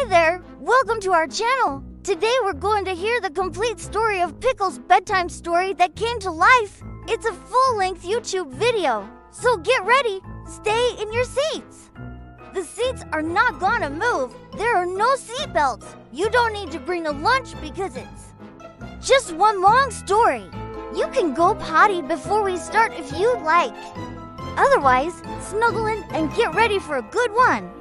Hi there! Welcome to our channel! Today we're going to hear the complete story of Pickle's bedtime story that came to life. It's a full-length YouTube video, so get ready, stay in your seats. The seats are not gonna move. There are no seat belts. You don't need to bring a lunch because it's just one long story. You can go potty before we start if you'd like. Otherwise, snuggle in and get ready for a good one.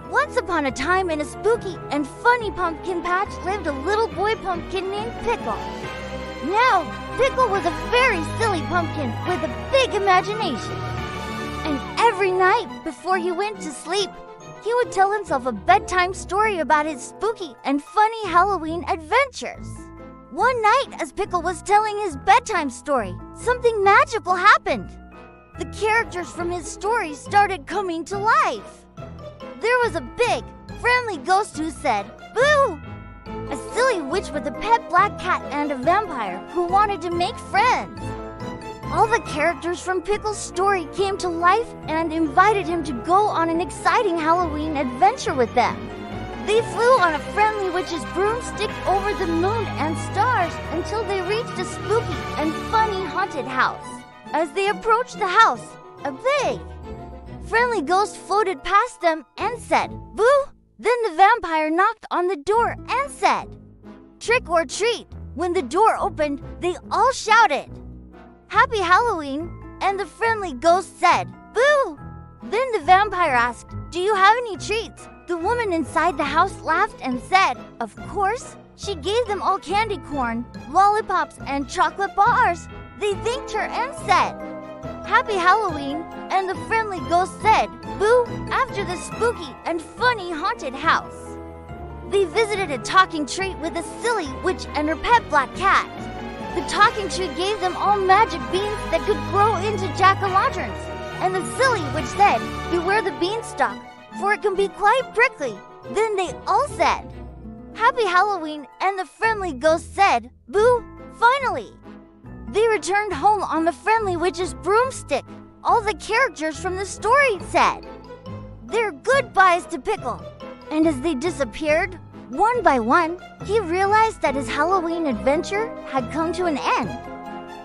Once upon a time in a spooky and funny pumpkin patch lived a little boy pumpkin named Pickle. Now, Pickle was a very silly pumpkin with a big imagination. And every night before he went to sleep, he would tell himself a bedtime story about his spooky and funny Halloween adventures. One night, as Pickle was telling his bedtime story, something magical happened. The characters from his story started coming to life. There was a big, friendly ghost who said, "Boo!" A silly witch with a pet black cat and a vampire who wanted to make friends. All the characters from Pickle's story came to life and invited him to go on an exciting Halloween adventure with them. They flew on a friendly witch's broomstick over the moon and stars until they reached a spooky and funny haunted house. As they approached the house, a big, friendly ghost floated past them and said, "Boo!" Then the vampire knocked on the door and said, "Trick or treat." When the door opened, they all shouted, "Happy Halloween!" And the friendly ghost said, "Boo!" Then the vampire asked, "Do you have any treats?" The woman inside the house laughed and said, "Of course." She gave them all candy corn, lollipops, and chocolate bars. They thanked her and said, "Happy Halloween!" And the friendly ghost said, "Boo!" after the spooky and funny haunted house. They visited a talking tree with a silly witch and her pet black cat. The talking tree gave them all magic beans that could grow into jack-o'-lanterns. And the silly witch said, "Beware the beanstalk, for it can be quite prickly." Then they all said, "Happy Halloween!" And the friendly ghost said, "Boo!" Finally, they returned home on the friendly witch's broomstick. All the characters from the story said their goodbyes to Pickle. And as they disappeared, one by one, he realized that his Halloween adventure had come to an end.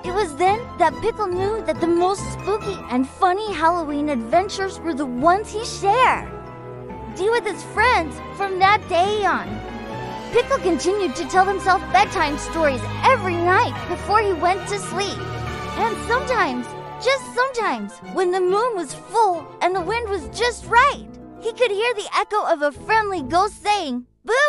It was then that Pickle knew that the most spooky and funny Halloween adventures were the ones he shared with his friends from that day on. Pickle continued to tell himself bedtime stories every night before he went to sleep. And sometimes, just sometimes, when the moon was full and the wind was just right, he could hear the echo of a friendly ghost saying, "Boo!"